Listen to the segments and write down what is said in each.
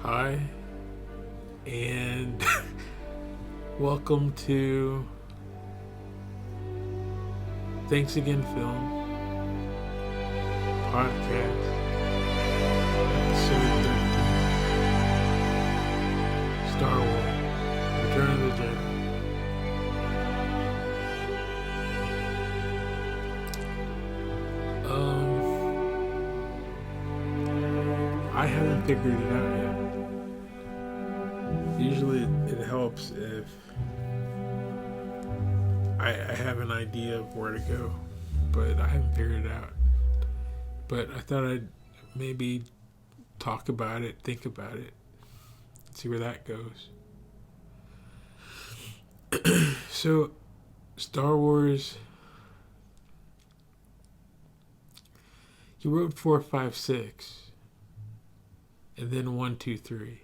Hi, and welcome to Thanks Again Film Podcast, Episode 13, Star Wars, Return of the Jedi. I haven't figured it out yet. Usually it helps if I have an idea of where to go, but I haven't figured it out. But I thought I'd maybe talk about it, think about it, see where that goes. So, Star Wars, you wrote 4, 5, 6, and then 1, 2, 3.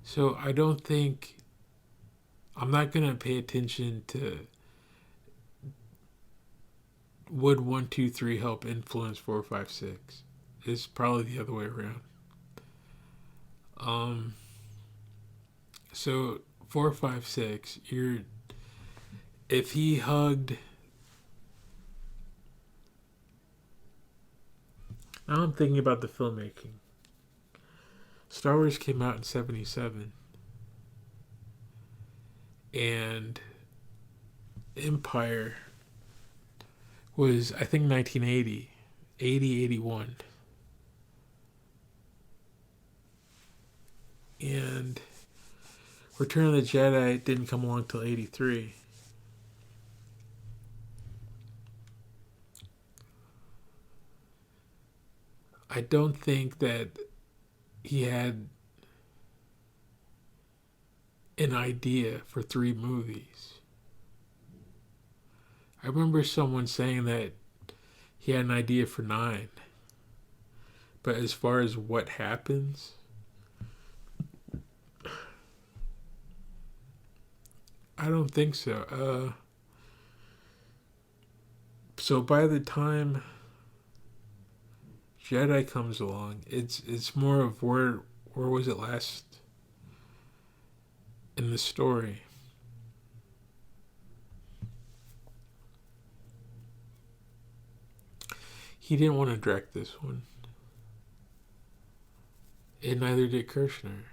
So I don't think, I'm not going to pay attention to would 1, 2, 3 help influence 4, 5, 6. It's probably the other way around. So 4, 5, 6, if he hugged, now I'm thinking about the filmmaking. Star Wars came out in 77. And Empire was, I think, 1980. 81. And Return of the Jedi didn't come along till 83. I don't think that he had an idea for 3 movies. I remember someone saying that he had an idea for 9. But as far as what happens, I don't think so. So by the time Jedi comes along, it's more of where was it last in the story. He didn't want to direct this one. And neither did Kirshner.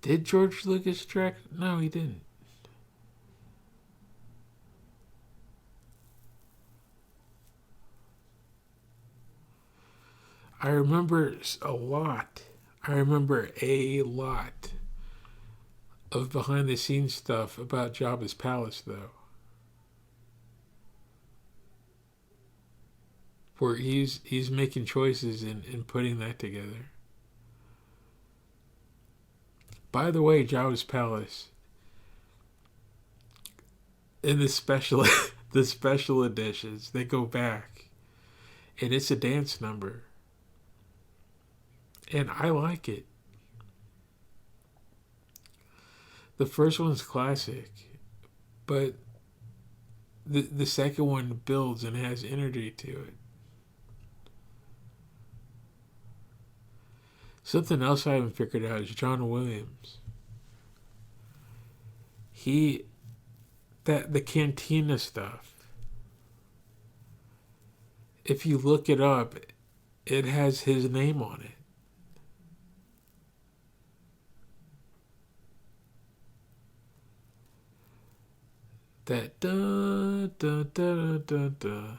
Did George Lucas direct? No, he didn't. I remember a lot. I remember a lot of behind the scenes stuff about Jabba's palace, though. Where he's making choices and putting that together. By the way, Jabba's palace in the special the special editions, they go back, and it's a dance number. And I like it. The first one's classic, but the second one builds and has energy to it. Something else I haven't figured out is John Williams. The cantina stuff, if you look it up, it has his name on it. That da da da da da.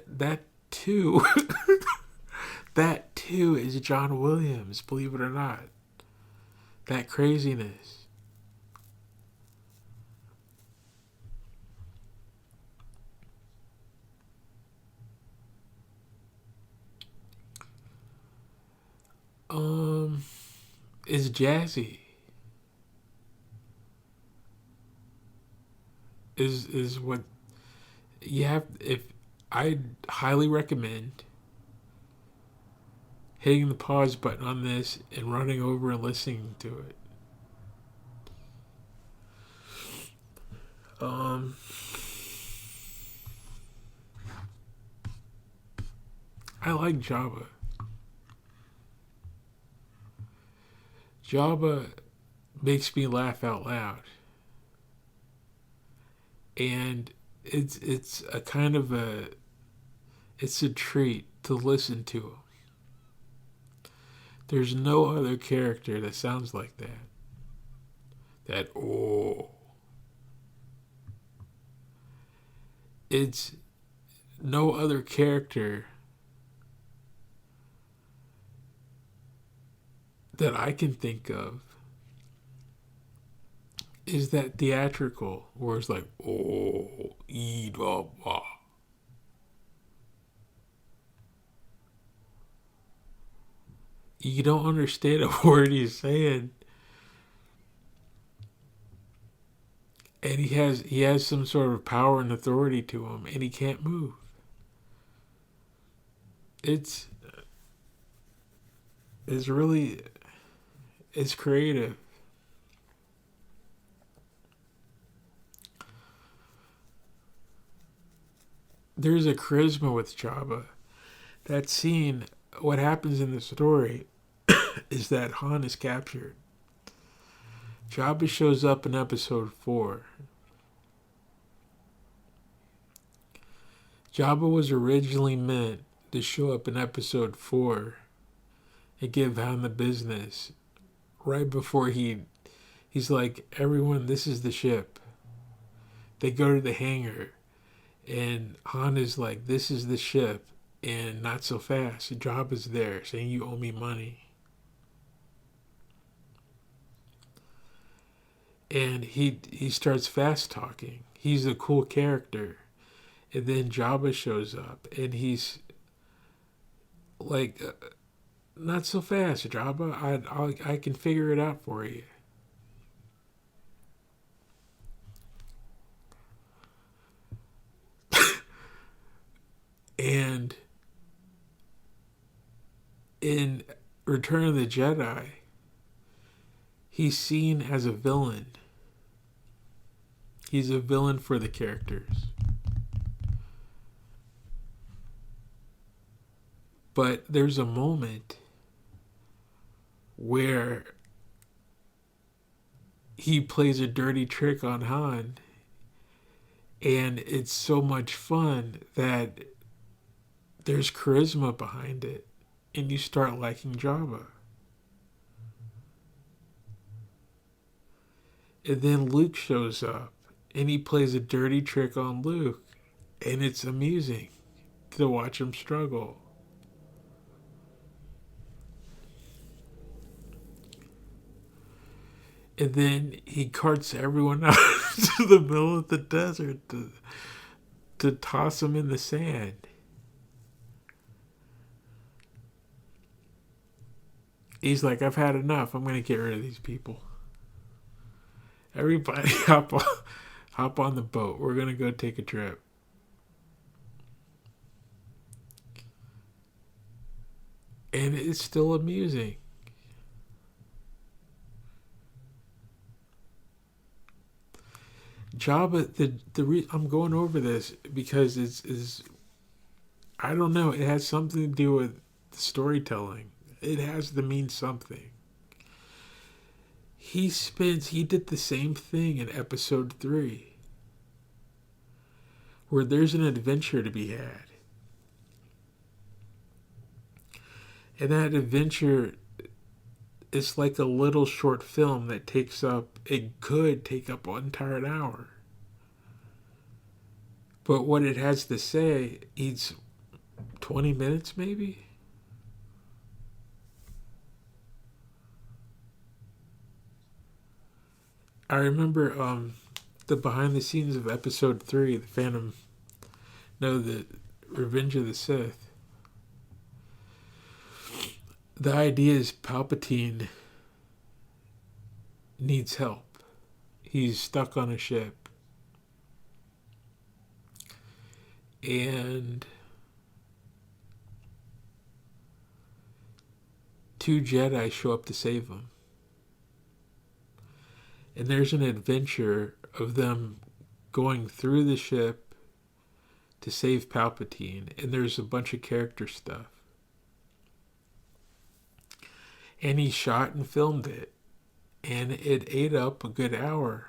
That too. That too is John Williams, believe it or not. That craziness. Is jazzy. Is what you have. If I highly recommend hitting the pause button on this and running over and listening to it. I like Jabba. Jabba makes me laugh out loud. And it's a kind of it's a treat to listen to him. There's no other character that sounds like that. It's no other character that I can think of is that theatrical where it's like, you don't understand a word he's saying. And he has some sort of power and authority to him, and he can't move. It's creative. There's a charisma with Jabba. That scene, what happens in the story is that Han is captured. Jabba shows up in episode 4. Jabba was originally meant to show up in episode 4 and give Han the business right before he's like, everyone, this is the ship. They go to the hangar and Han is like, this is the ship, and not so fast. Jabba's there saying, you owe me money. And he starts fast talking. He's a cool character. And then Jabba shows up and he's like, not so fast, Jabba. I can figure it out for you. And in Return of the Jedi, he's seen as a villain. He's a villain for the characters. But there's a moment where he plays a dirty trick on Han, and it's so much fun that there's charisma behind it, and you start liking Jabba. And then Luke shows up, and he plays a dirty trick on Luke, and it's amusing to watch him struggle. And then he carts everyone out to the middle of the desert to toss them in the sand. He's like, I've had enough. I'm going to get rid of these people. Everybody hop on the boat. We're going to go take a trip. And it's still amusing. Jabba, I'm going over this because it's I don't know, it has something to do with the storytelling. It has to mean something. He did the same thing in episode 3, where there's an adventure to be had. And that adventure is like a little short film that could take up an entire hour. But what it has to say needs 20 minutes maybe? I remember the behind the scenes of episode 3, the Revenge of the Sith. The idea is Palpatine needs help. He's stuck on a ship. And two Jedi show up to save him. And there's an adventure of them going through the ship to save Palpatine. And there's a bunch of character stuff. And he shot and filmed it. And it ate up a good hour.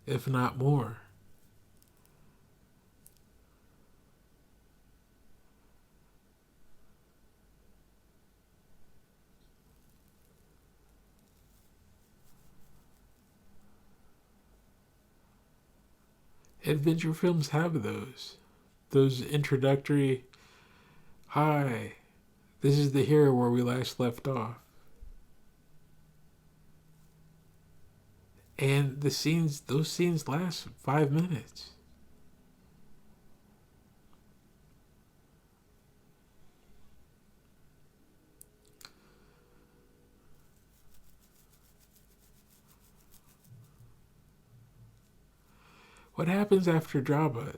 If not more. Adventure films have those introductory, hi, this is the hero where we last left off. And those scenes last 5 minutes. What happens after Jabba?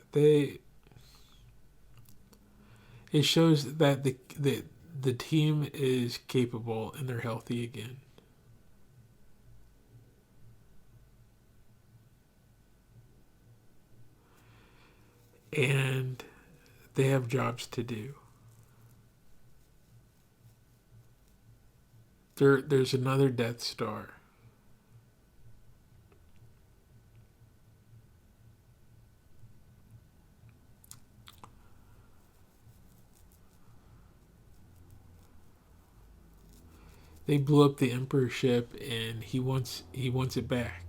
It shows that the team is capable and they're healthy again. And they have jobs to do. There's another Death Star. They blew up the Emperor ship, and he wants it back.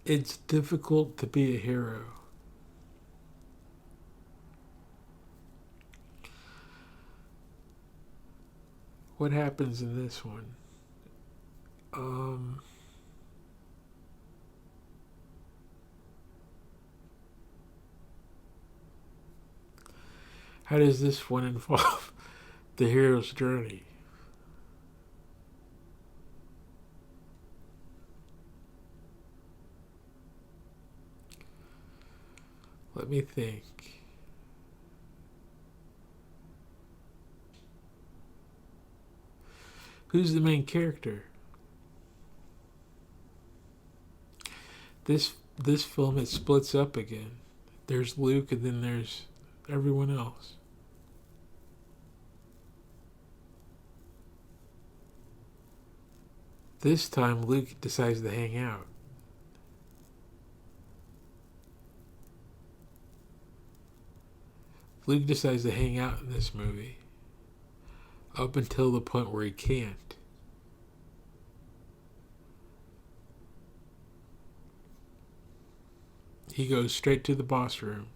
It's difficult to be a hero. What happens in this one? How does this one involve the hero's journey? Let me think. Who's the main character? This film, it splits up again. There's Luke and then there's everyone else. This time Luke decides to hang out. Luke decides to hang out in this movie. Up until the point where he can't. He goes straight to the boss room.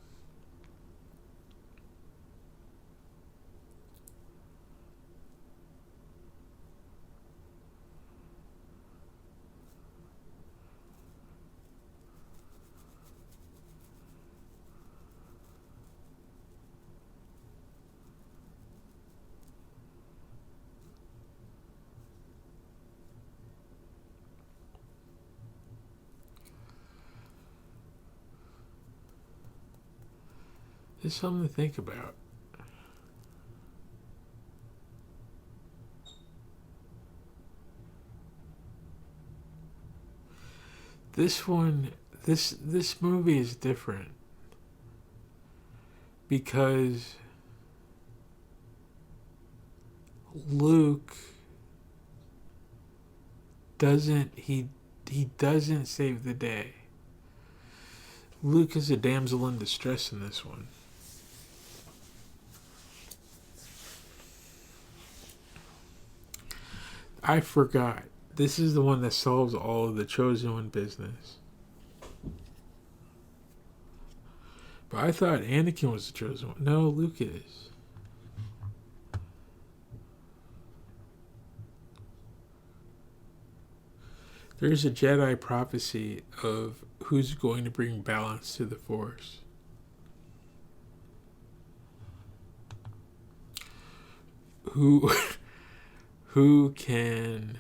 It's something to think about. This one, this movie is different because Luke doesn't save the day. Luke is a damsel in distress in this one. I forgot. This is the one that solves all of the Chosen One business. But I thought Anakin was the Chosen One. No, Luke is. There's a Jedi prophecy of who's going to bring balance to the Force. Who who can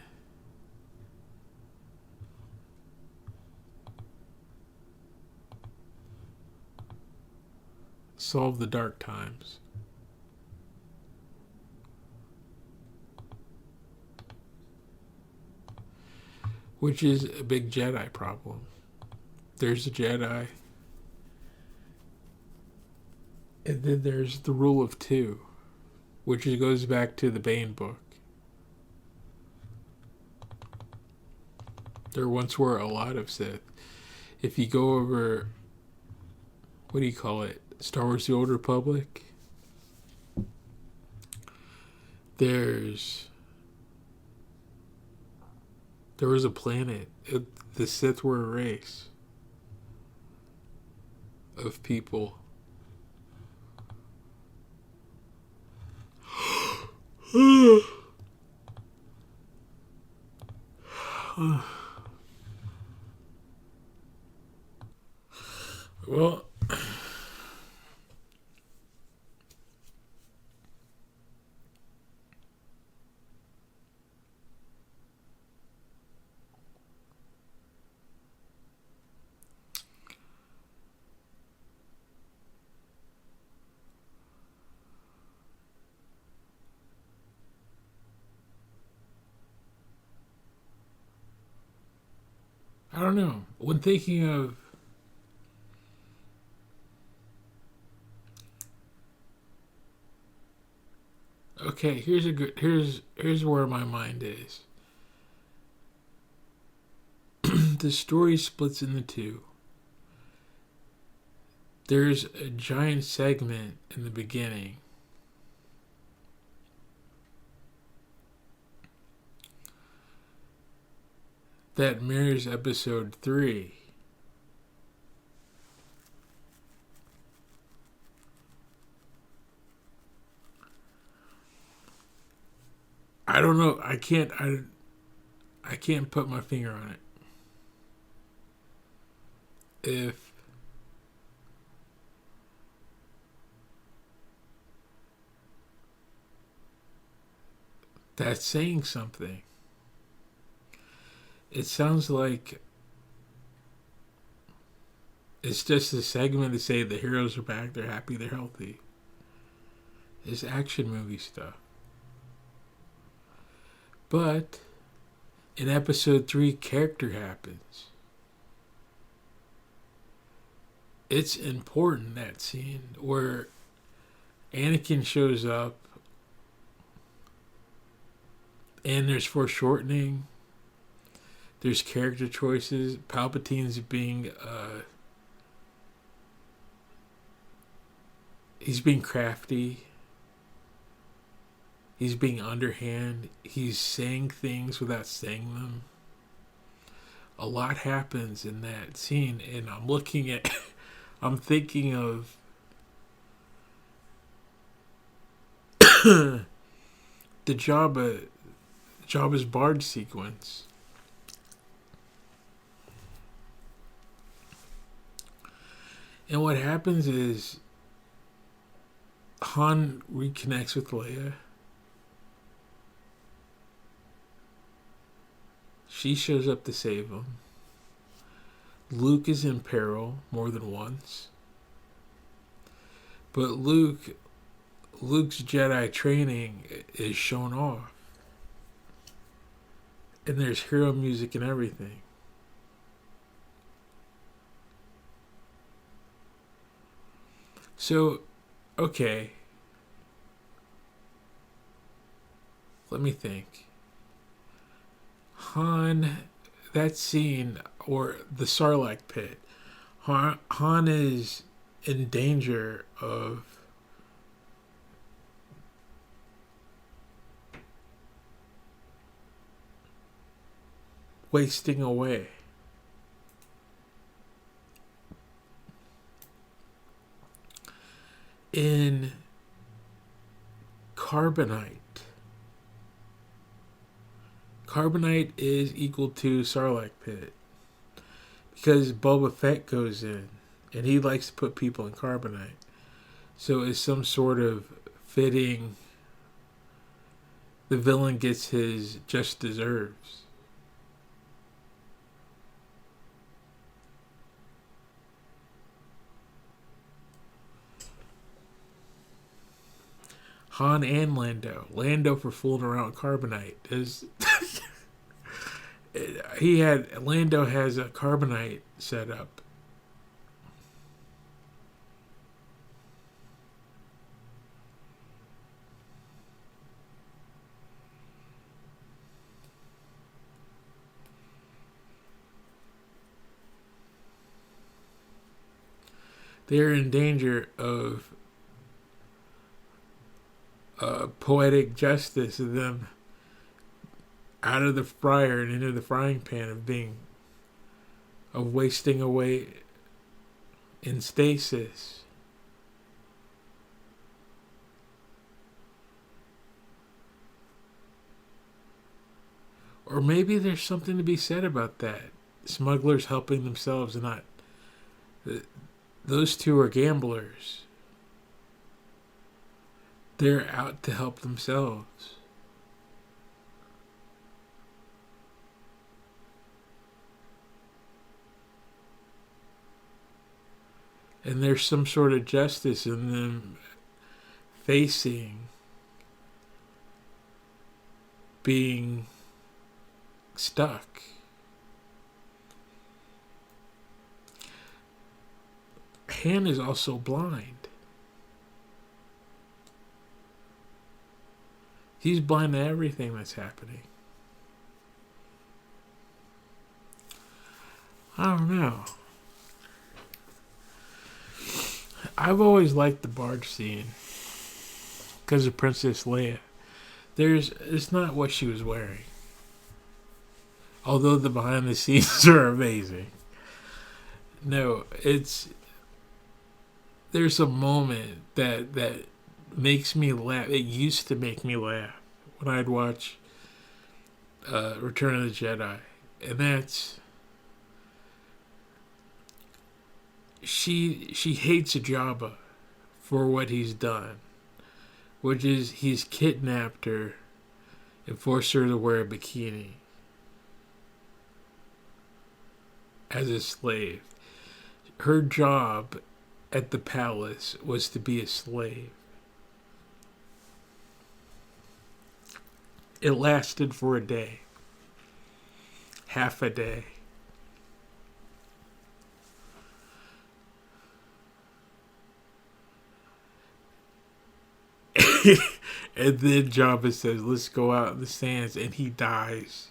solve the dark times? Which is a big Jedi problem. There's a Jedi, and then there's the rule of two, which goes back to the Bane book. There once were a lot of Sith. If you go over, what do you call it? Star Wars The Old Republic? There was a planet. The Sith were a race of people. Well, I don't know. When thinking of okay, here's where my mind is. The story splits into two. There's a giant segment in the beginning that mirrors episode 3. I don't know. I can't put my finger on it. If that's saying something. It sounds like it's just a segment to say the heroes are back, they're happy, they're healthy. It's action movie stuff. But in episode 3, character happens. It's important, that scene where Anakin shows up and there's foreshortening. There's character choices. Palpatine's being he's being crafty. He's being underhand. He's saying things without saying them. A lot happens in that scene, and I'm thinking of the Jabba's Bard sequence. And what happens is Han reconnects with Leia. She shows up to save him. Luke is in peril more than once. But Luke's Jedi training is shown off. And there's hero music and everything. So, okay. Let me think. Han, that scene, or the Sarlacc pit, Han is in danger of wasting away. In carbonite Carbonite is equal to Sarlacc pit because Boba Fett goes in and he likes to put people in carbonite. So it's some sort of fitting. The villain gets his just deserves. Han and Lando. Lando for fooling around with carbonite. Lando has a carbonite set up. They're in danger of poetic justice of them out of the fryer and into the frying pan of wasting away in stasis. Or maybe there's something to be said about that. Smugglers helping themselves and not. Those two are gamblers. They're out to help themselves. And there's some sort of justice in them facing being stuck. Han is also blind. He's blind to everything that's happening. I don't know. I've always liked the barge scene because of Princess Leia. It's not what she was wearing. Although the behind the scenes are amazing. No, there's a moment that makes me laugh. It used to make me laugh when I'd watch Return of the Jedi. And that's she hates Jabba for what he's done, which is he's kidnapped her and forced her to wear a bikini as a slave. Her job at the palace was to be a slave. It lasted for a day. Half a day. And then Jabba says, let's go out in the sands, and he dies.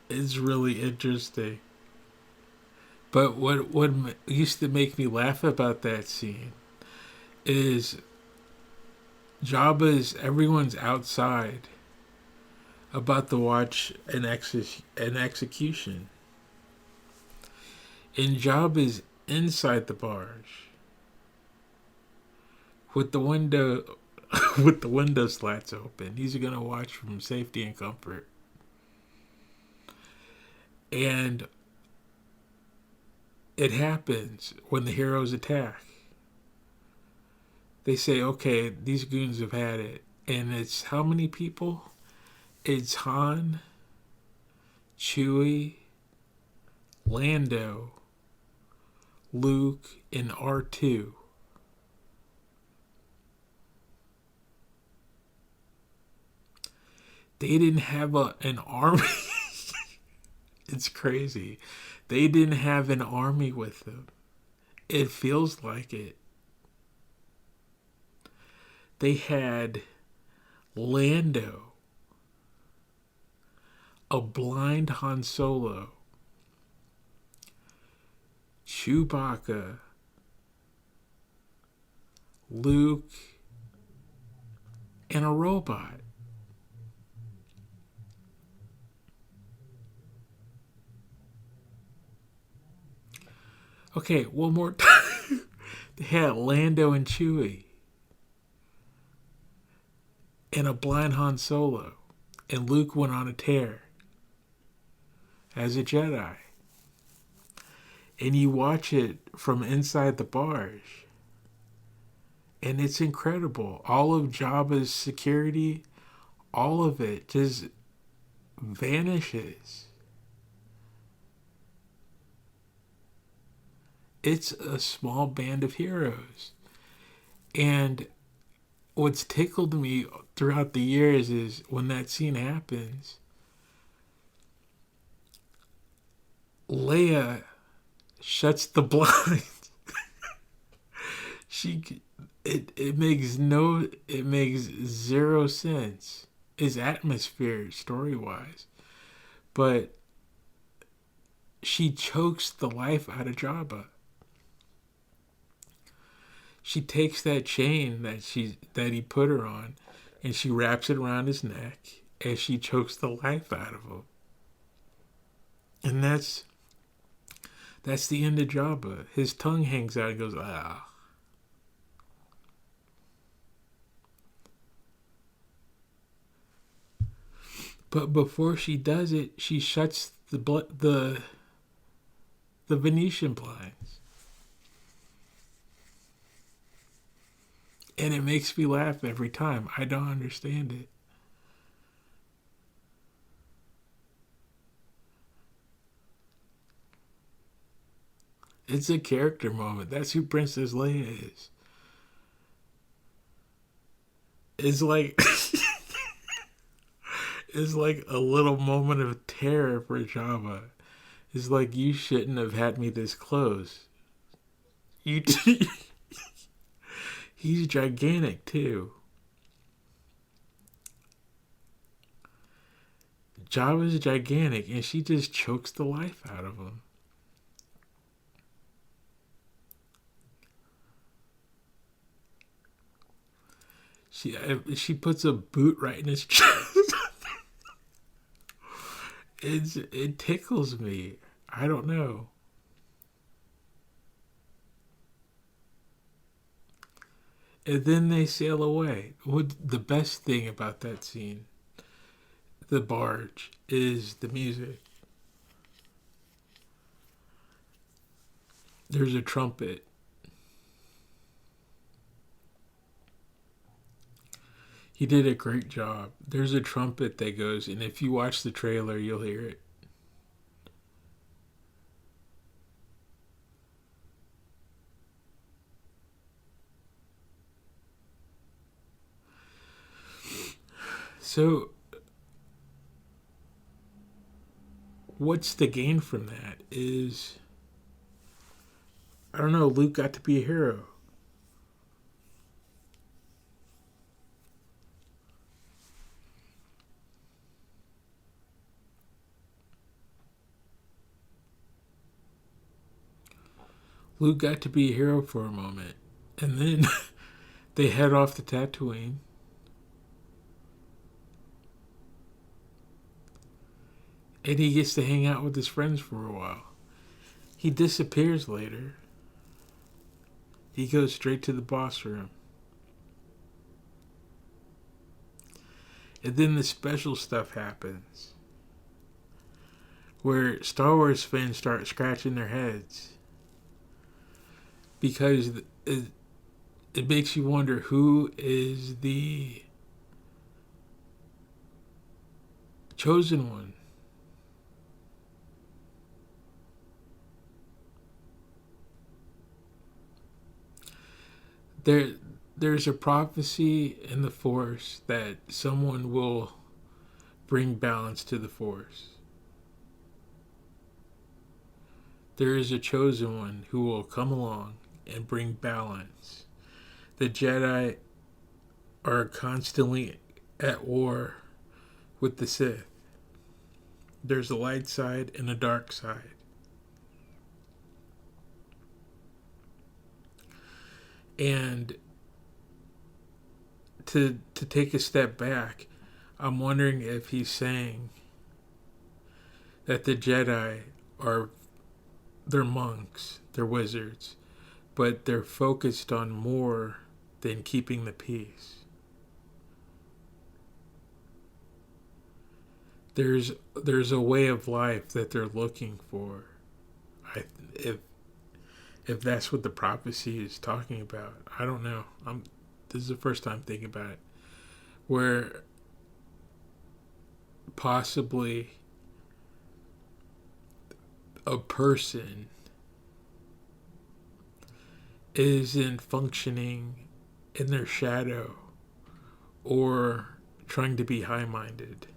It's really interesting. But what used to make me laugh about that scene is everyone's outside about to watch an execution. And Jabba's inside the barge with the window slats open. He's gonna watch from safety and comfort. And it happens when the heroes attack. They say, okay, these goons have had it. And it's how many people? It's Han, Chewie, Lando, Luke, and R2. They didn't have an army. It's crazy. They didn't have an army with them. It feels like it. They had Lando, a blind Han Solo, Chewbacca, Luke, and a robot. Okay, one more time. They had Lando and Chewie. and a blind Han Solo. And Luke went on a tear as a Jedi. And you watch it from inside the barge. And it's incredible. All of Jabba's security, all of it just vanishes. It's a small band of heroes. And what's tickled me throughout the years is when that scene happens, Leia shuts the blinds. It makes zero sense. It's atmosphere story wise. But she chokes the life out of Jabba. She takes that chain that he put her on, and she wraps it around his neck, and she chokes the life out of him. And that's the end of Jabba. His tongue hangs out and goes, ah. But before she does it, she shuts the Venetian blinds. And it makes me laugh every time. I don't understand it. It's a character moment. That's who Princess Leia is. It's like it's like a little moment of terror for Jabba. It's like, you shouldn't have had me this close. He's gigantic too. Jabba's gigantic, and she just chokes the life out of him. She puts a boot right in his chest. It tickles me. I don't know. And then they sail away. The best thing about that scene, the barge, is the music. There's a trumpet. He did a great job. There's a trumpet that goes, and if you watch the trailer, you'll hear it. So, what's the gain from that is, I don't know, Luke got to be a hero. Luke got to be a hero for a moment. And then they head off to Tatooine. And he gets to hang out with his friends for a while. He disappears later. He goes straight to the boss room. And then the special stuff happens, where Star Wars fans start scratching their heads. Because it makes you wonder, who is the chosen one? There's a prophecy in the Force that someone will bring balance to the Force. There is a chosen one who will come along and bring balance. The Jedi are constantly at war with the Sith. There's a light side and a dark side. And to take a step back, I'm wondering if he's saying that the Jedi they're monks, they're wizards, but they're focused on more than keeping the peace. there's a way of life that they're looking for. I if that's what the prophecy is talking about, I don't know. This is the first time thinking about it, where possibly a person isn't functioning in their shadow or trying to be high-minded.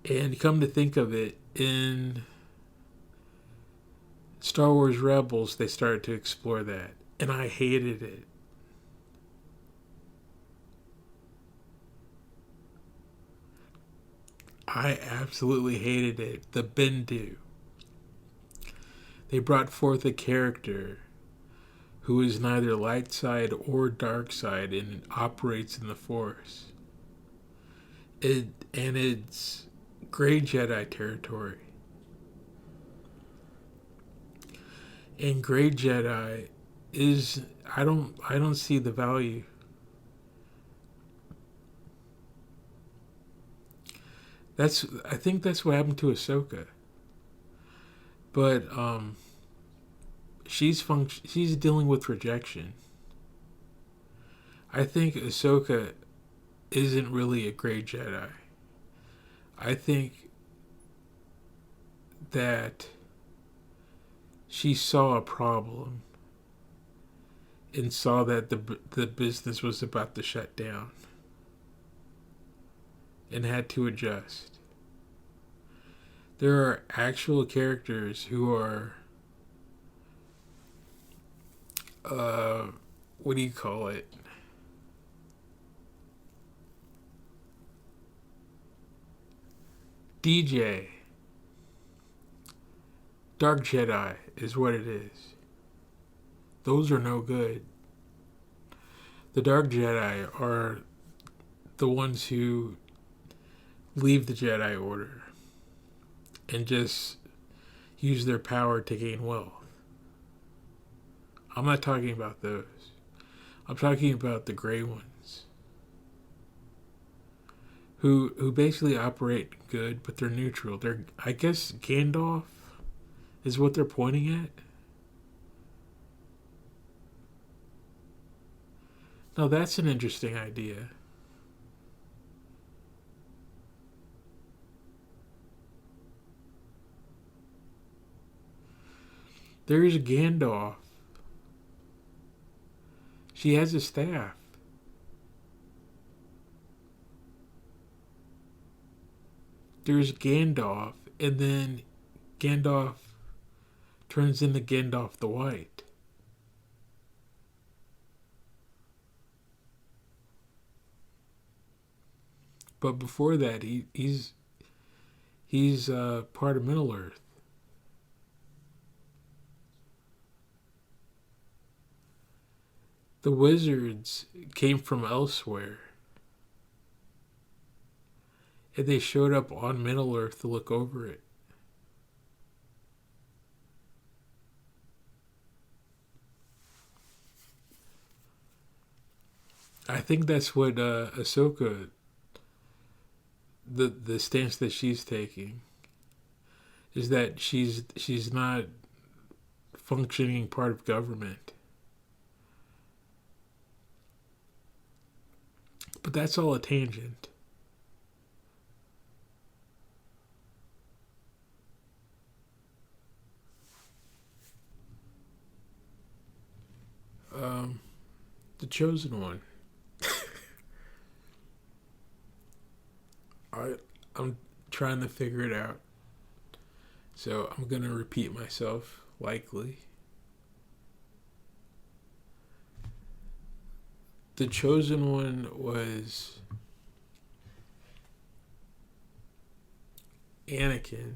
And come to think of it, in Star Wars Rebels, they started to explore that, and I hated it. I absolutely hated it. The Bendu. They brought forth a character who is neither light side or dark side and operates in the Force. It's gray Jedi territory. And gray Jedi is I don't see the value. I think that's what happened to Ahsoka. But she's dealing with rejection. I think Ahsoka isn't really a gray Jedi. I think that she saw a problem and saw that the business was about to shut down and had to adjust. There are actual characters who are what do you call it? DJ. Dark Jedi is what it is. Those are no good. The Dark Jedi are the ones who leave the Jedi Order and just use their power to gain wealth. I'm not talking about those. I'm talking about the gray ones who basically operate good, but they're neutral. I guess Gandalf is what they're pointing at. Now that's an interesting idea. There's Gandalf. She has a staff. There's Gandalf, and then Gandalf turns into Gandalf the White. But before that, he's part of Middle Earth. The wizards came from elsewhere. And they showed up on Middle Earth to look over it. I think that's what Ahsoka, the stance that she's taking, is that she's not functioning part of government. But that's all a tangent. The Chosen One. I'm trying to figure it out. So I'm going to repeat myself, likely. The Chosen One was Anakin.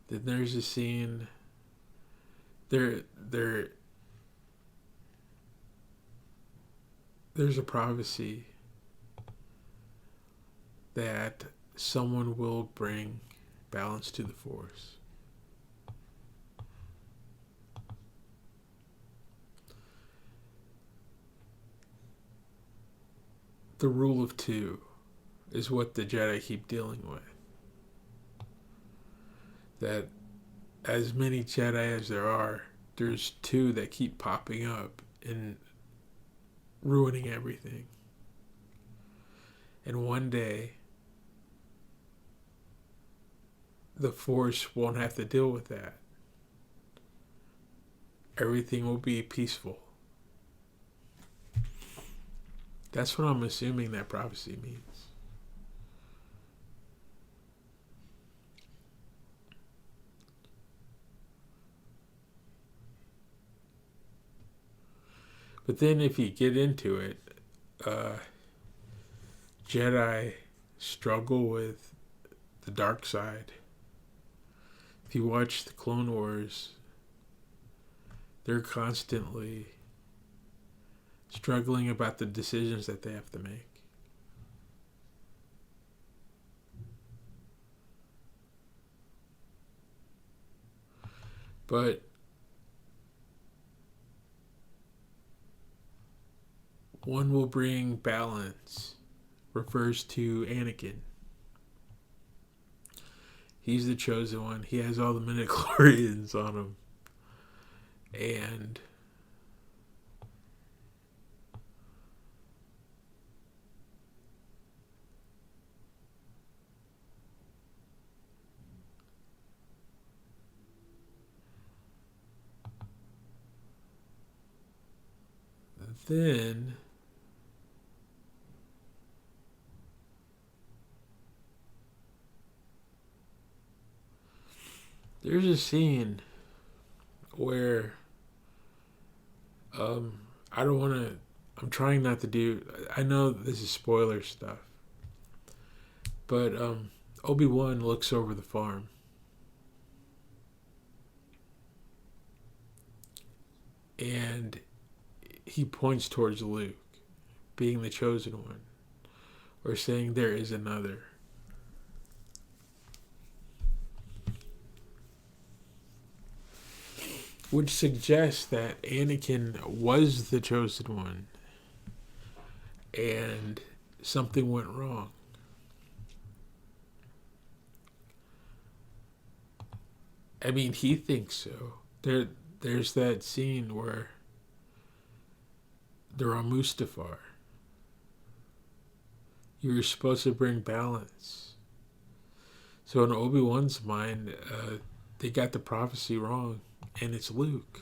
Then there's a scene. There's a prophecy that someone will bring balance to the Force. The rule of two is what the Jedi keep dealing with. That as many Jedi as there are, there's two that keep popping up and ruining everything. And one day, the Force won't have to deal with that. Everything will be peaceful. That's what I'm assuming that prophecy means. But then if you get into it, Jedi struggle with the dark side. If you watch the Clone Wars, they're constantly struggling about the decisions that they have to make. But one will bring balance refers to Anakin. He's the chosen one. He has all the midichlorians on him. And then there's a scene where I don't want to, I'm trying not to do, I know this is spoiler stuff, but Obi-Wan looks over the farm and he points towards Luke being the chosen one, or saying there is another. Which suggests that Anakin was the chosen one and something went wrong. I mean, he thinks so. There's that scene where they're on Mustafar. You were supposed to bring balance. So in Obi-Wan's mind, they got the prophecy wrong, and it's Luke.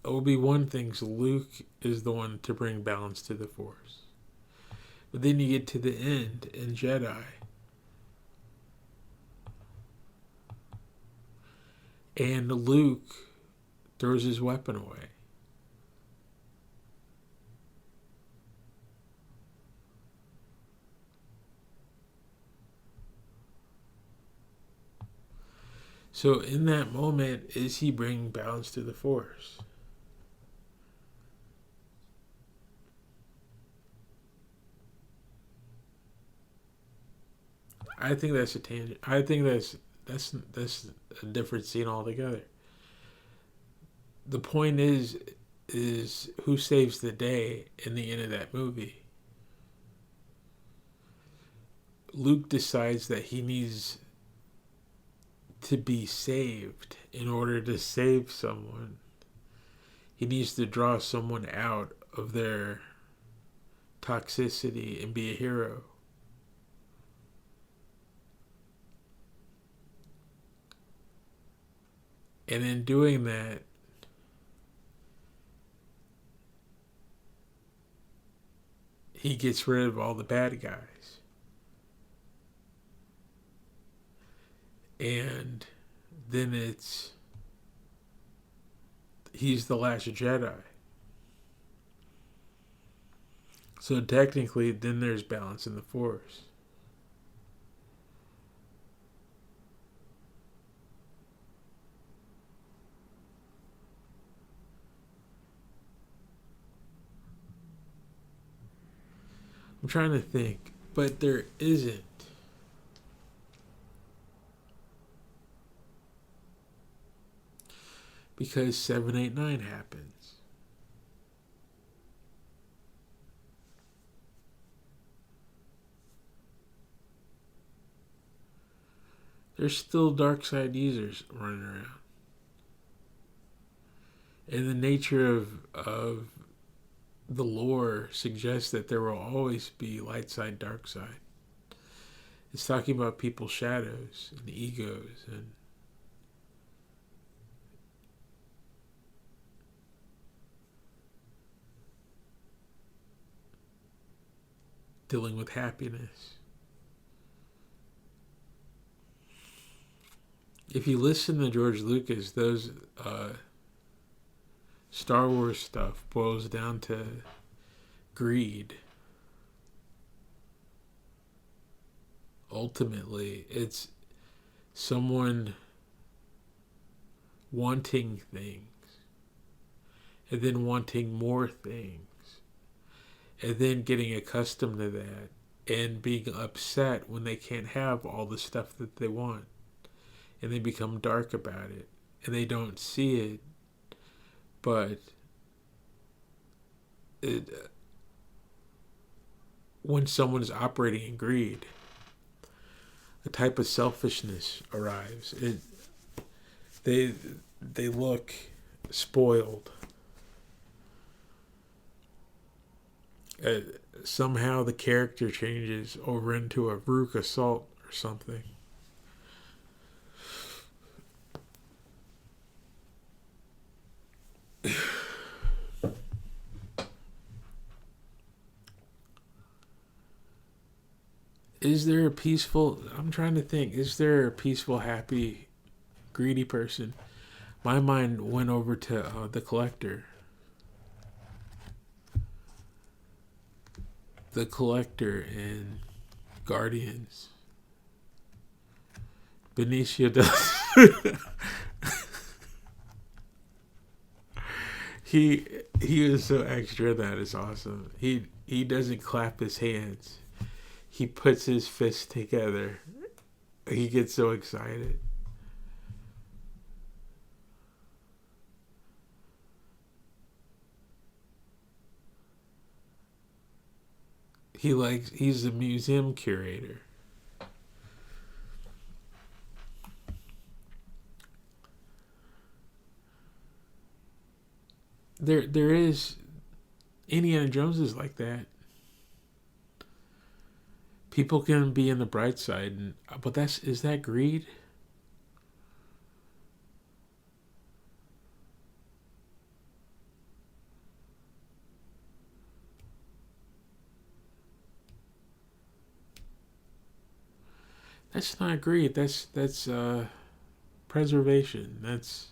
Obi-Wan thinks Luke is the one to bring balance to the Force. But then you get to the end in Jedi, and Luke throws his weapon away. So in that moment, is he bringing balance to the Force? I think that's a tangent. I think that's a different scene altogether. The point is who saves the day in the end of that movie. Luke decides that he needs to be saved in order to save someone. He needs to draw someone out of their toxicity and be a hero. And in doing that, he gets rid of all the bad guys. And then he's the last Jedi. So technically, then there's balance in the Force. I'm trying to think, but there isn't. because 789 happens. There's still dark side users running around. And the nature of the lore suggests that there will always be light side, dark side. It's talking about people's shadows and egos and dealing with happiness. If you listen to George Lucas, those Star Wars stuff boils down to greed. Ultimately, it's someone wanting things and then wanting more things and then getting accustomed to that and being upset when they can't have all the stuff that they want. And they become dark about it. And they don't see it. But when someone is operating in greed, a type of selfishness arrives. They look spoiled. Somehow the character changes over into a Rook assault or something. Is there a peaceful... I'm trying to think. Is there a peaceful, happy, greedy person? My mind went over to the Collector. The Collector in Guardians. Benicio del... He is so extra. That is awesome. He doesn't clap his hands. He puts his fists together. He gets so excited. He's a museum curator. There is Indiana Jones is like that. People can be in the bright side, but is that greed? That's not greed. That's preservation. That's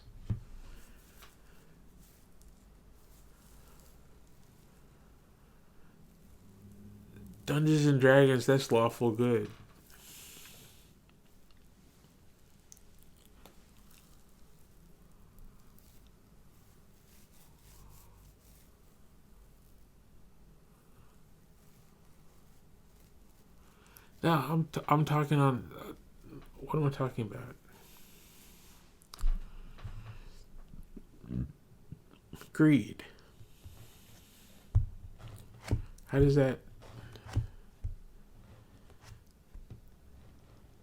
Dungeons and Dragons. That's lawful good. No, I'm talking on. What am I talking about? Greed. How does that?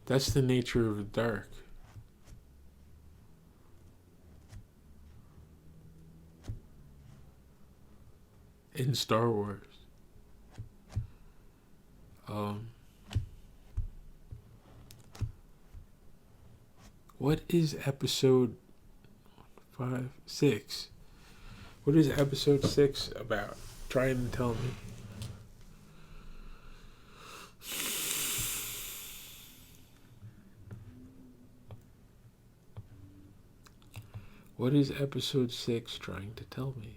That's the nature of the dark. In Star Wars. What is episode 5, 6? What is episode 6 about? Try and tell me. What is episode 6 trying to tell me?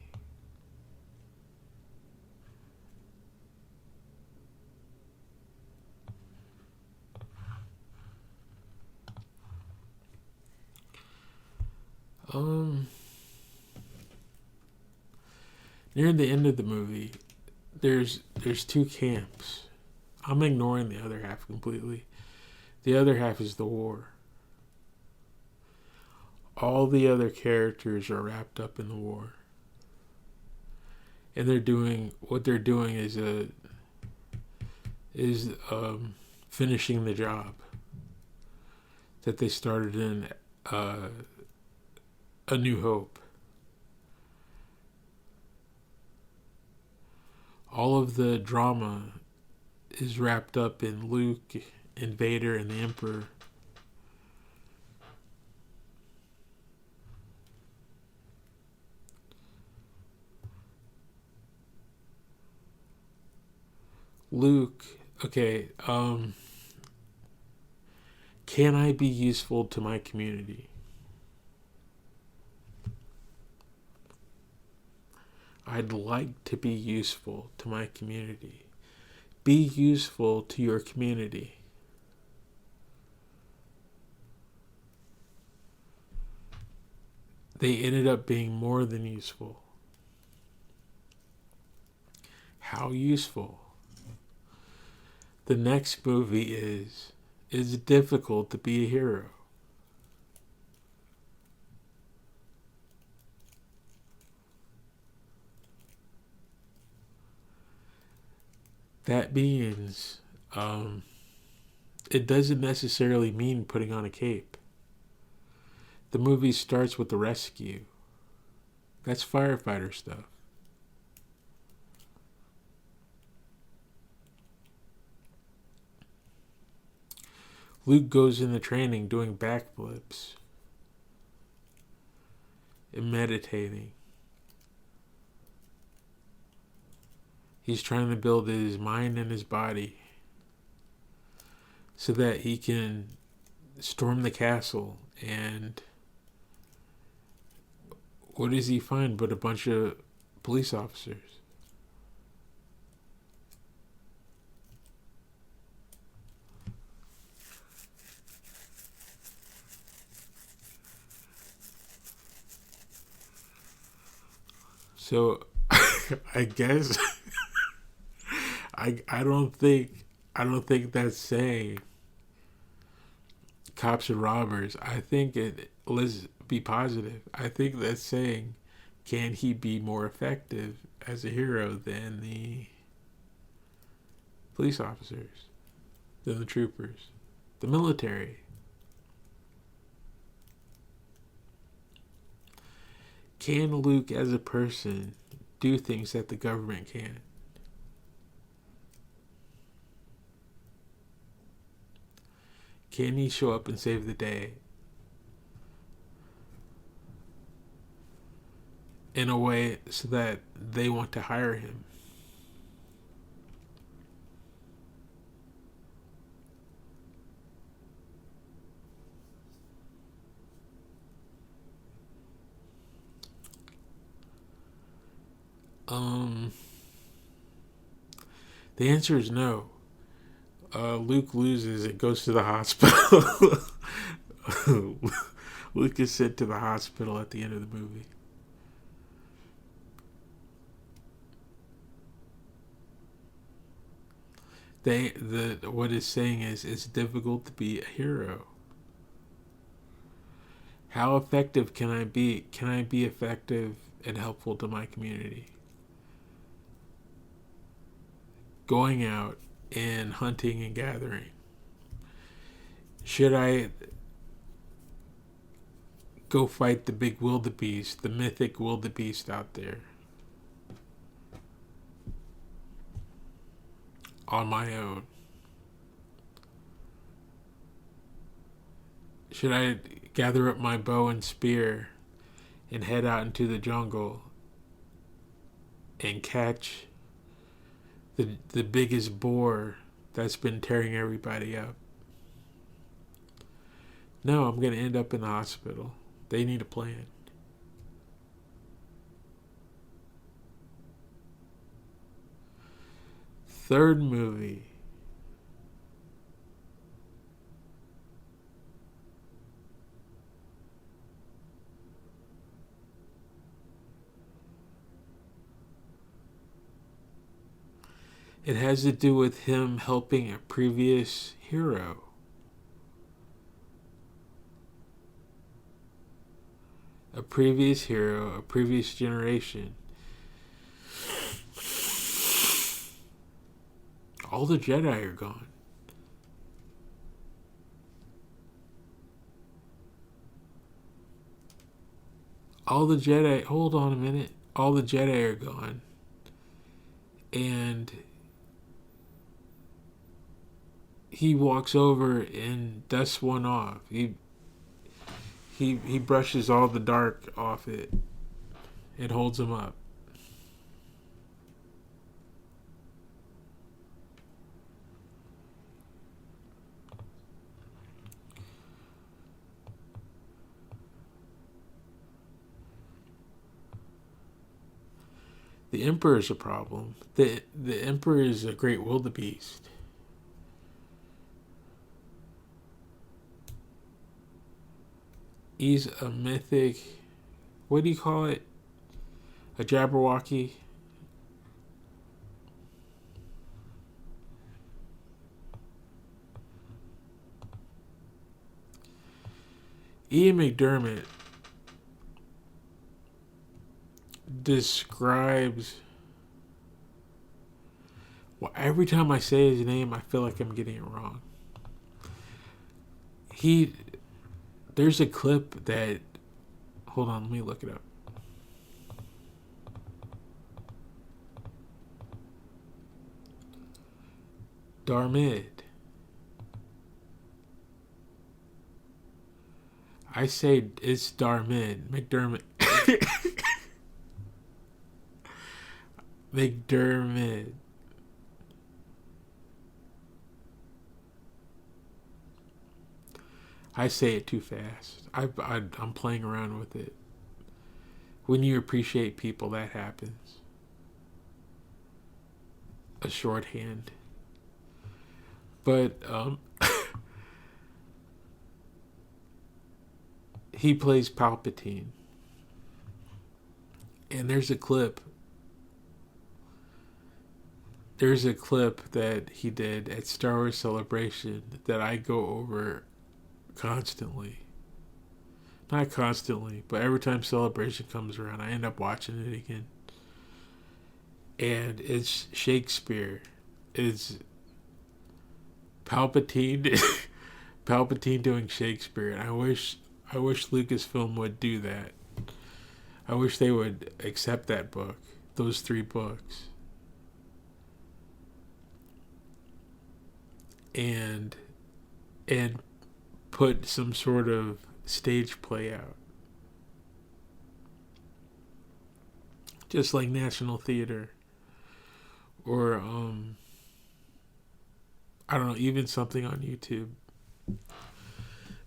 Near the end of the movie, there's two camps. I'm ignoring the other half completely. The other half is the war. all the other characters are wrapped up in the war, and what they're doing is finishing the job that they started in A New Hope. All of the drama is wrapped up in Luke and Vader and the Emperor. Luke, okay, can I be useful to my community? I'd like to be useful to my community. Be useful to your community. They ended up being more than useful. How useful? The next movie is it difficult to be a hero? That means it doesn't necessarily mean putting on a cape. The movie starts with the rescue. That's firefighter stuff. Luke goes into training doing backflips and meditating. He's trying to build his mind and his body so that he can storm the castle. And what does he find but a bunch of police officers? So I guess I don't think that's saying cops are robbers. I think let's be positive. I think that's saying, can he be more effective as a hero than the police officers, than the troopers, the military? Can Luke as a person do things that the government can't? Can he show up and save the day in a way so that they want to hire him? The answer is no. Luke loses and goes to the hospital. Luke is sent to the hospital at the end of the movie. What it's saying is it's difficult to be a hero. How effective can I be? Can I be effective and helpful to my community? Going out and hunting and gathering. Should I go fight the big wildebeest, the mythic wildebeest out there on my own? Should I gather up my bow and spear and head out into the jungle and catch the biggest boar that's been tearing everybody up? No, I'm going to end up in the hospital. They need a plan. Third movie. It has to do with him helping a previous hero. a previous hero, a previous generation. All the Jedi are gone. All the Jedi, hold on a minute. All the Jedi are gone. And he walks over and dusts one off. He brushes all the dark off it and holds him up. The Emperor is a problem. The Emperor is a great wildebeest. He's a mythic. What do you call it? A Jabberwocky? Ian McDermott describes. Well, every time I say his name, I feel like I'm getting it wrong. There's a clip that. Hold on, let me look it up. Darmid. I say it's Darmid. McDermott. McDermott. I say it too fast. I'm playing around with it. When you appreciate people, that happens. A shorthand. But he plays Palpatine. And there's a clip that he did at Star Wars Celebration that I go over constantly. Not constantly, but every time Celebration comes around, I end up watching it again. And it's Shakespeare. It's Palpatine Palpatine doing Shakespeare. And I wish Lucasfilm would do that. I wish they would accept that book, those 3 books. And put some sort of stage play out. Just like National Theater. Or I don't know, even something on YouTube.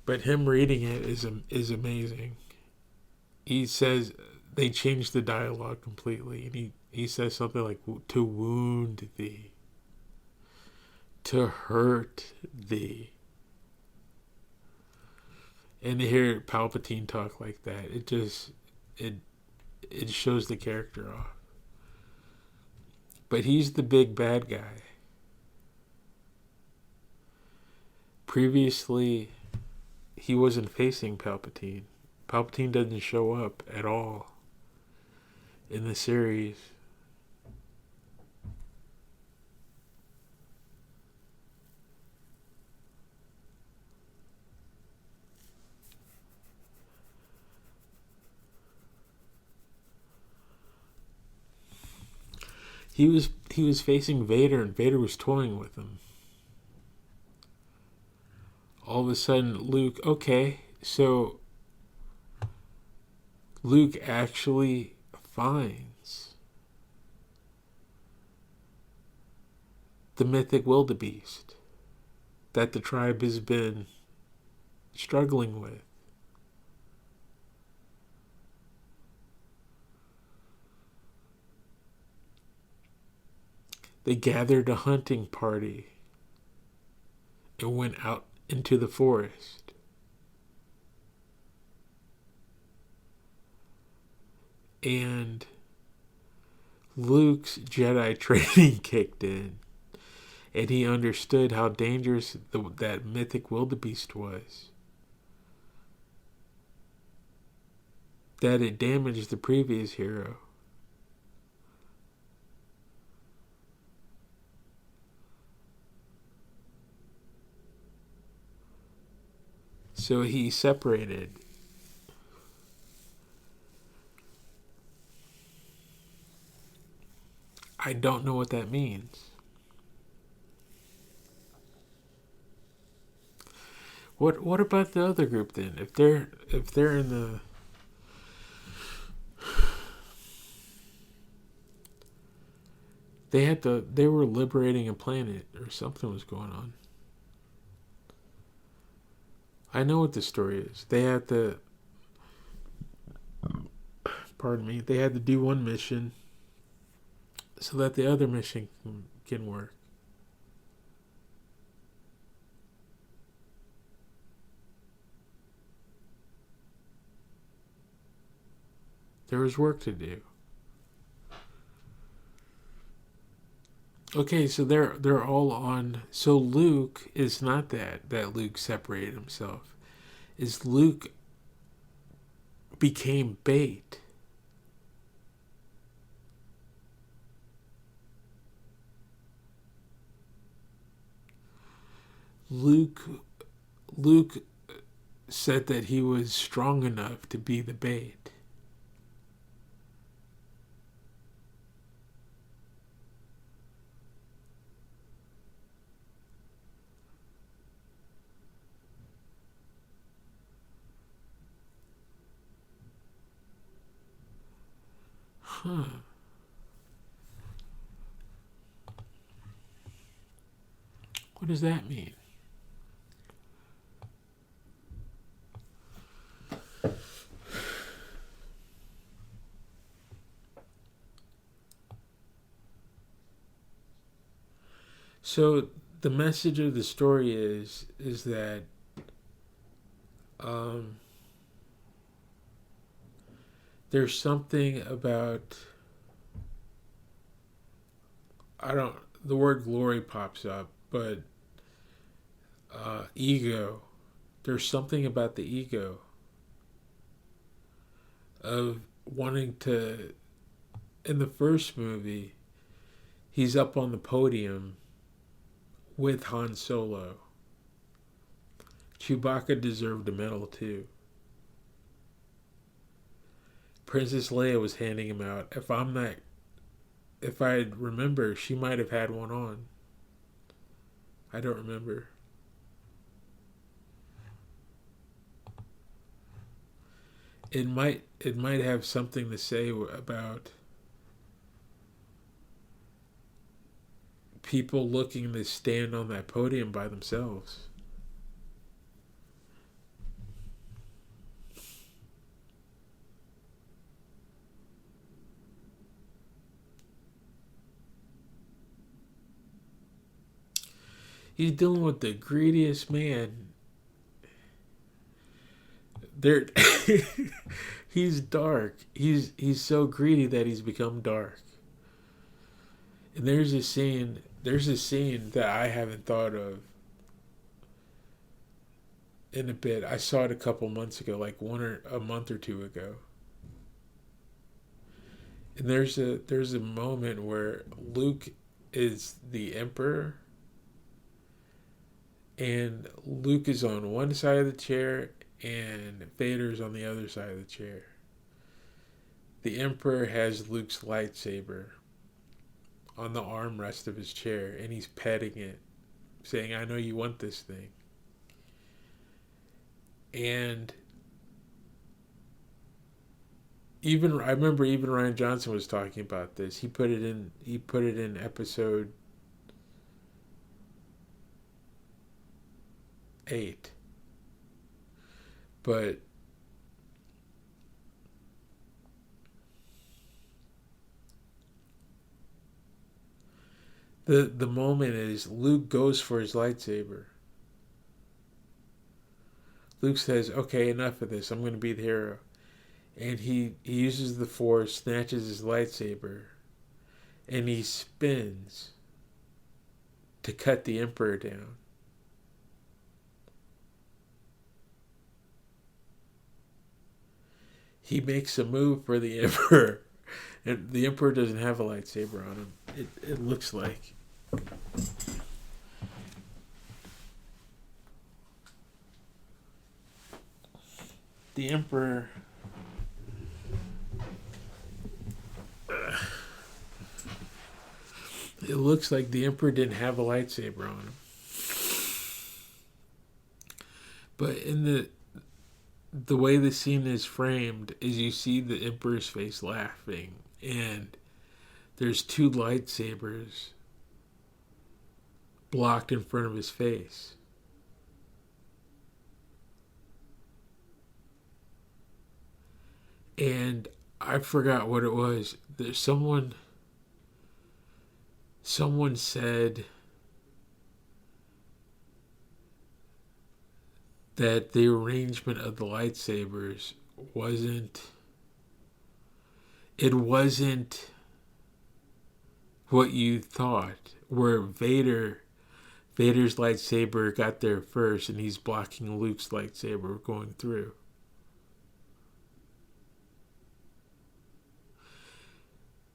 But him reading it is amazing. He says they changed the dialogue completely, and he says something like, to wound thee, to hurt thee. And to hear Palpatine talk like that, it shows the character off. But he's the big bad guy. Previously, he wasn't facing Palpatine. Palpatine doesn't show up at all in the series. He was facing Vader, and Vader was toying with him. All of a sudden, Luke, okay, so Luke actually finds the mythic wildebeest that the tribe has been struggling with. They gathered a hunting party and went out into the forest. And Luke's Jedi training kicked in, and he understood how dangerous that mythic wildebeest was. that it damaged the previous hero. So he separated. I don't know what that means. What about the other group then? If they're in the they were liberating a planet or something was going on. I know what the story is. They had to pardon me, they had to do one mission so that the other mission can work. There was work to do. Okay, so they're all on. So Luke is not that Luke separated himself. Is Luke became bait. Luke Luke said that he was strong enough to be the bait. Huh. What does that mean? So the message of the story is that um, there's something about I don't the word glory pops up, but ego. There's something about the ego of wanting to. In the first movie, he's up on the podium with Han Solo. Chewbacca deserved a medal too. Princess Leia was handing him out. If I remember, she might have had one on. I don't remember. It might have something to say about people looking to stand on that podium by themselves. He's dealing with the greediest man. There, he's dark. He's so greedy that he's become dark. And there's a scene. There's a scene that I haven't thought of in a bit. I saw it a couple months ago, like a month or two ago. And there's a moment where Luke is the emperor, and Luke is on one side of the chair, and Vader's on the other side of the chair. The emperor has Luke's lightsaber on the armrest of his chair, and he's petting it, saying, "I know you want this thing." And I remember even Ryan Johnson was talking about this. He put it in episode 8. But the moment is Luke goes for his lightsaber. Luke says, "Okay, enough of this. I'm going to be the hero." And he uses the Force, snatches his lightsaber, and he spins to cut the Emperor down. he makes a move for the Emperor, and the Emperor doesn't have a lightsaber on him. It looks like. The Emperor. It looks like the Emperor didn't have a lightsaber on him. But in the way the scene is framed is you see the Emperor's face laughing, and there's two lightsabers blocked in front of his face. And I forgot what it was. There's someone said that the arrangement of the lightsabers wasn't what you thought, where Vader's lightsaber got there first and he's blocking Luke's lightsaber going through.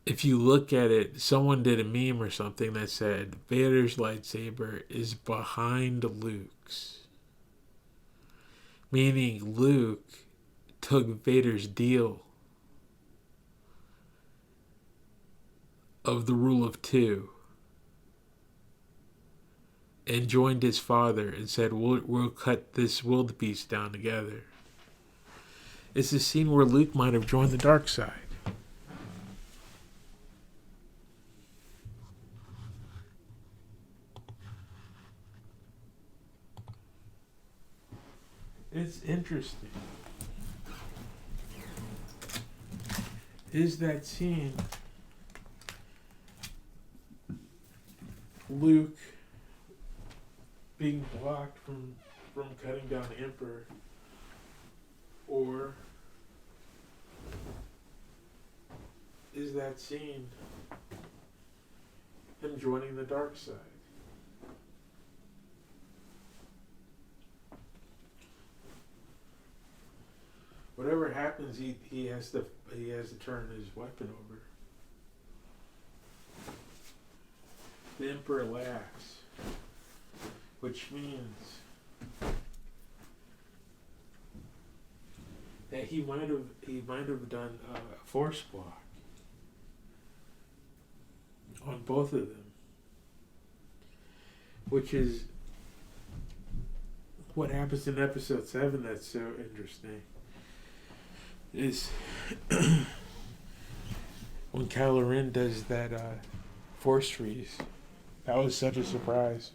If you look at it, someone did a meme or something that said Vader's lightsaber is behind Luke's. Meaning Luke took Vader's deal of the rule of two and joined his father and said, we'll cut this wildebeest down together. It's a scene where Luke might have joined the dark side. It's interesting. Is that scene Luke being blocked from cutting down the Emperor, or is that scene him joining the dark side? Whatever happens, he has to turn his weapon over. The Emperor laughs, which means that he might have done a force block on both of them, which is what happens in episode 7 that's so interesting. Is when Kylo Ren does that force freeze. That was such a surprise.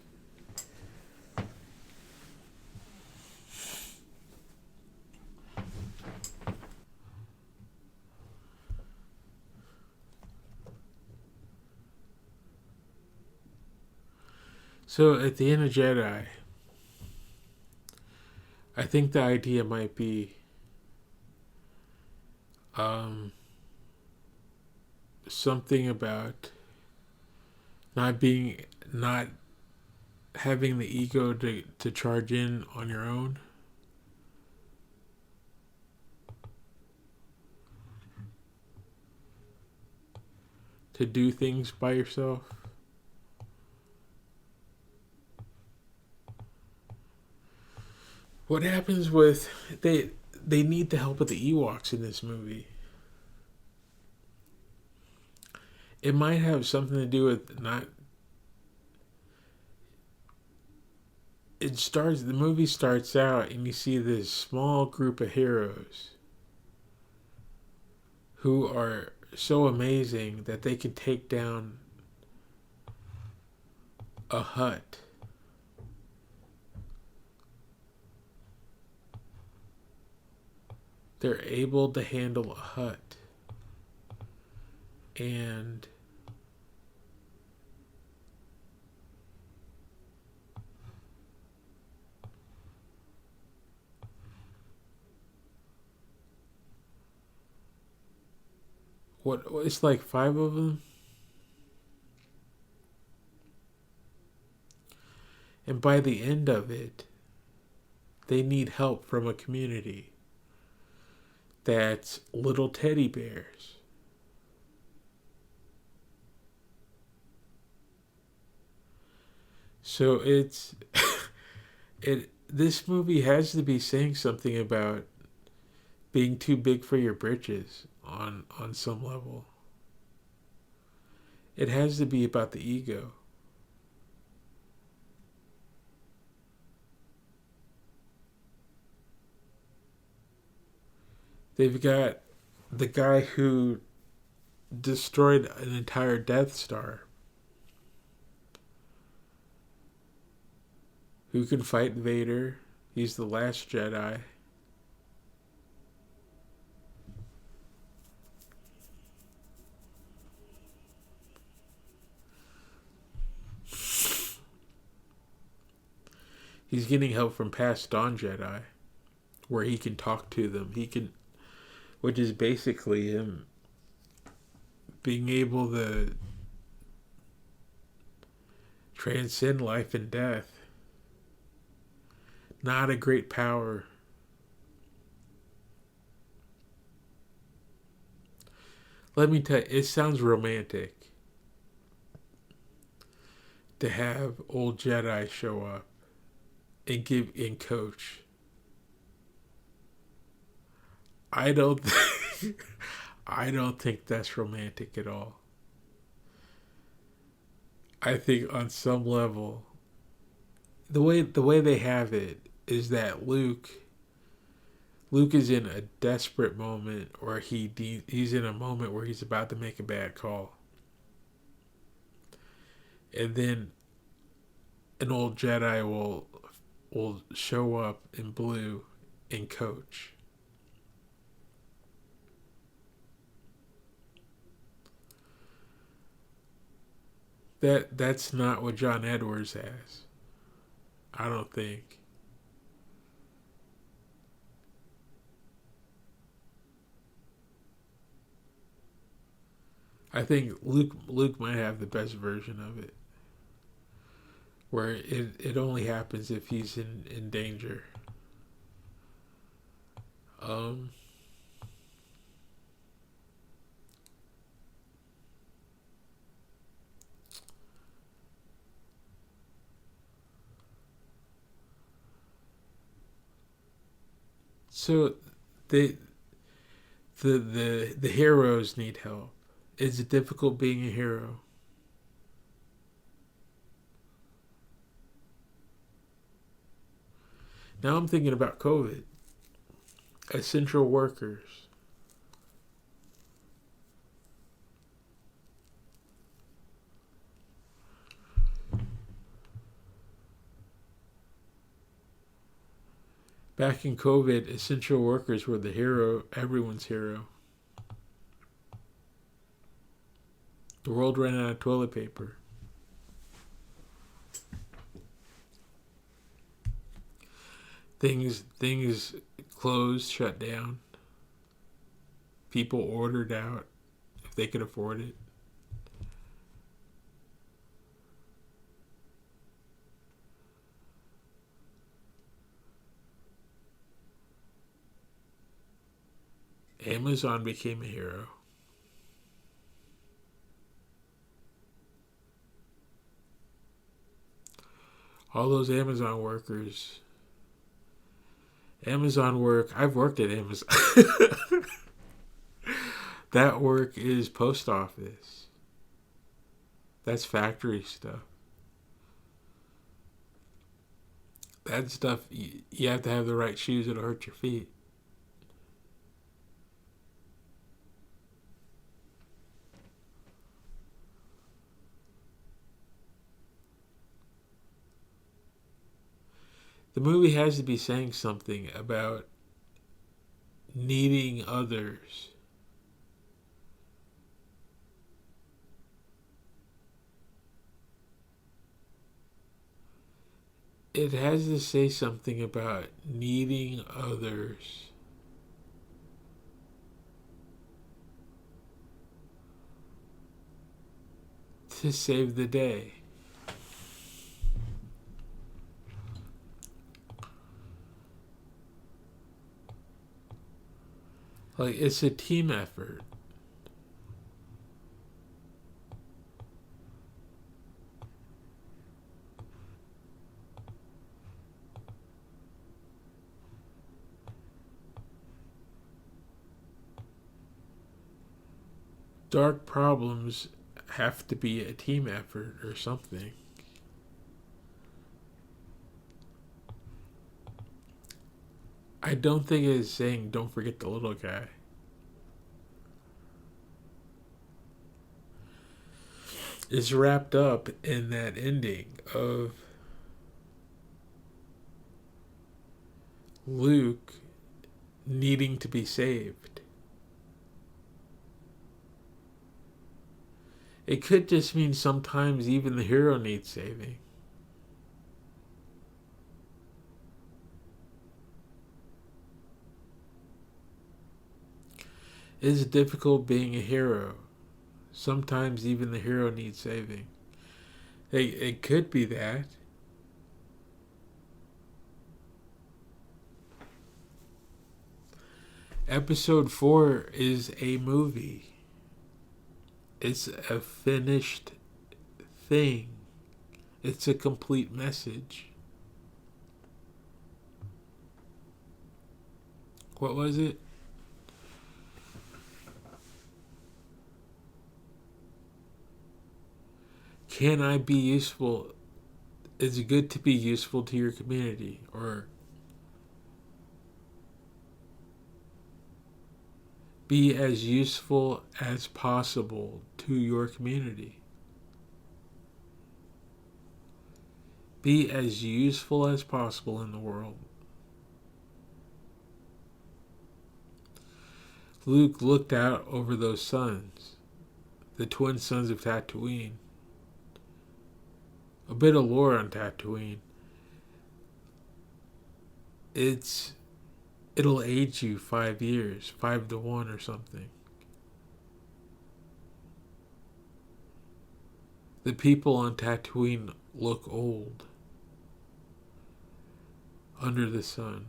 So at the end of Jedi, I think the idea might be something about not having the ego to charge in on your own. To do things by yourself. What happens with they need the help of the Ewoks in this movie. It might have something to do with the movie starts out and you see this small group of heroes who are so amazing that they can take down a hut. They're able to handle a hut. And it's like 5 of them. And by the end of it, they need help from a community. that's little teddy bears. So this movie has to be saying something about being too big for your britches on some level. It has to be about the ego. They've got the guy who destroyed an entire Death Star, who can fight Vader. He's the last Jedi. He's getting help from past Dawn Jedi, where he can talk to them. Which is basically him being able to transcend life and death. Not a great power. Let me tell you, it sounds romantic to have old Jedi show up and coach. I don't I don't think that's romantic at all. I think on some level, the way they have it is that Luke is in a desperate moment, or he's in a moment where he's about to make a bad call, and then an old Jedi will show up in blue and coach. That's not what John Edwards has. I don't think. I think Luke might have the best version of it, where it only happens if he's in danger. Um, so they the heroes need help. Is it difficult being a hero? Now I'm thinking about COVID. Essential workers. Back in COVID, essential workers were the hero, everyone's hero. The world ran out of toilet paper. Things closed, shut down. People ordered out if they could afford it. Amazon became a hero. All those Amazon workers. Amazon work. I've worked at Amazon. That work is post office. That's factory stuff. That stuff, you have to have the right shoes that'll hurt your feet. The movie has to be saying something about needing others. It has to say something about needing others. To save the day. Like, it's a team effort. Dark problems have to be a team effort or something. I don't think it's saying don't forget the little guy. It's wrapped up in that ending of Luke needing to be saved. It could just mean sometimes even the hero needs saving. It's difficult being a hero. Sometimes even the hero needs saving. It could be that. Episode 4 is a movie. It's a finished thing. It's a complete message. What was it? Can I be useful? Is it good to be useful to your community? Or be as useful as possible to your community. Be as useful as possible in the world. Luke looked out over those suns, the twin sons of Tatooine. A bit of lore on Tatooine. It'll age you 5 years, 5-1 or something. The people on Tatooine look old under the sun.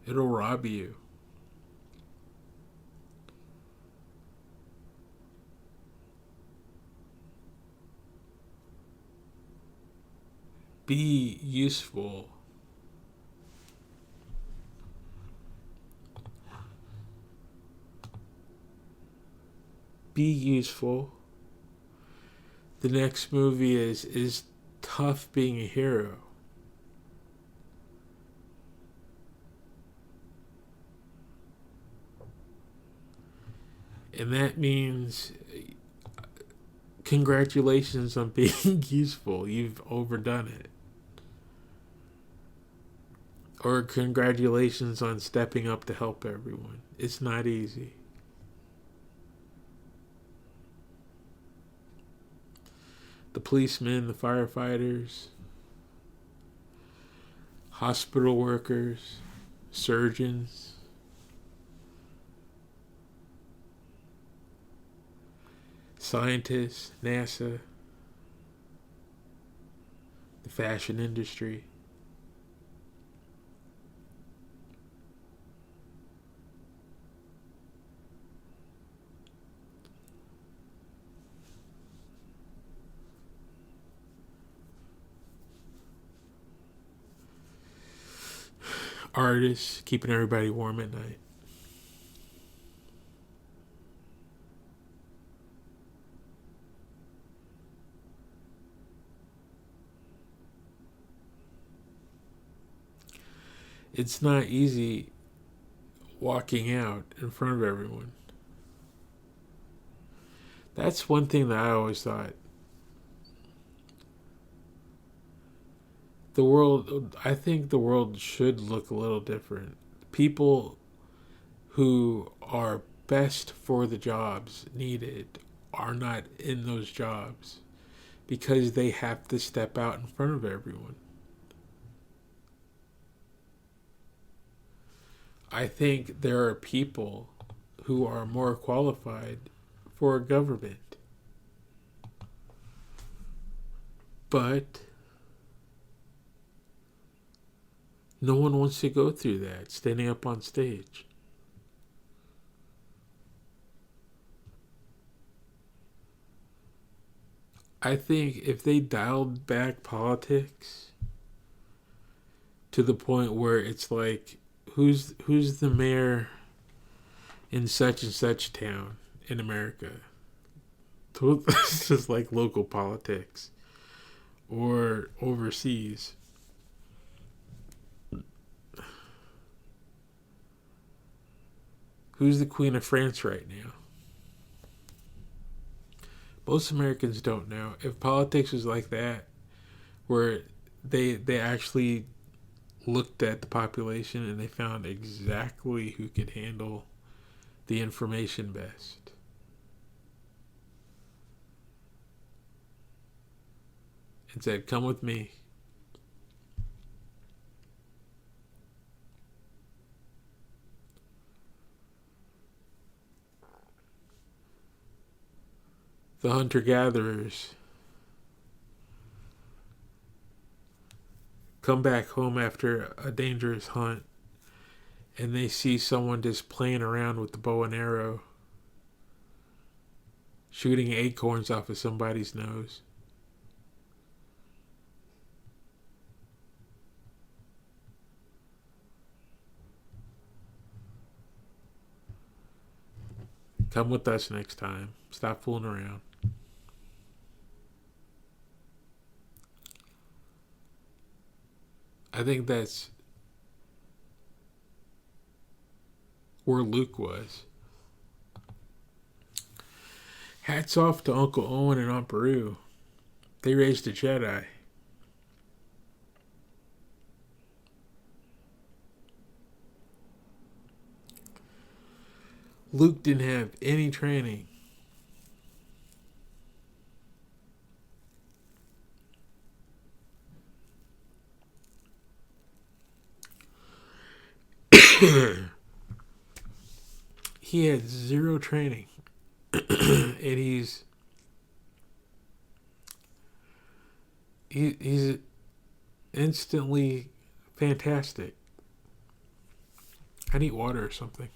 It'll rob you. Be useful. Be useful. The next movie is tough being a hero. And that means congratulations on being useful. You've overdone it. Or congratulations on stepping up to help everyone. It's not easy. The policemen, the firefighters, hospital workers, surgeons, scientists, NASA, the fashion industry. Artists, keeping everybody warm at night. It's not easy walking out in front of everyone. That's one thing that I always thought. I think the world should look a little different. People who are best for the jobs needed are not in those jobs because they have to step out in front of everyone. I think there are people who are more qualified for government. But No one wants to go through that, standing up on stage. I think if they dialed back politics to the point where it's like, who's the mayor in such and such town in America? This is like local politics or overseas. Who's the Queen of France right now? Most Americans don't know. If politics was like that, where they actually looked at the population and they found exactly who could handle the information best. And said, come with me. The hunter-gatherers come back home after a dangerous hunt and they see someone just playing around with the bow and arrow, shooting acorns off of somebody's nose. Come with us next time. Stop fooling around. I think that's where Luke was. Hats off to Uncle Owen and Aunt Beru. They raised a Jedi. Luke didn't have any training. He had zero training. And he's instantly fantastic. I need water or something.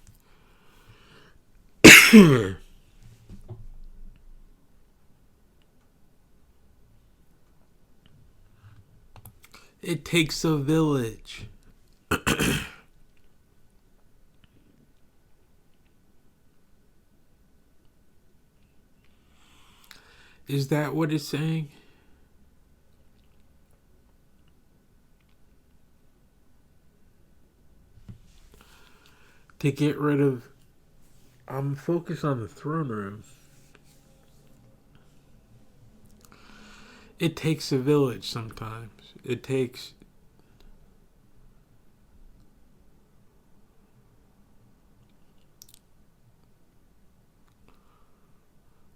It takes a village. Is that what it's saying? To get rid of... I'm focused on the throne room. It takes a village sometimes. It takes...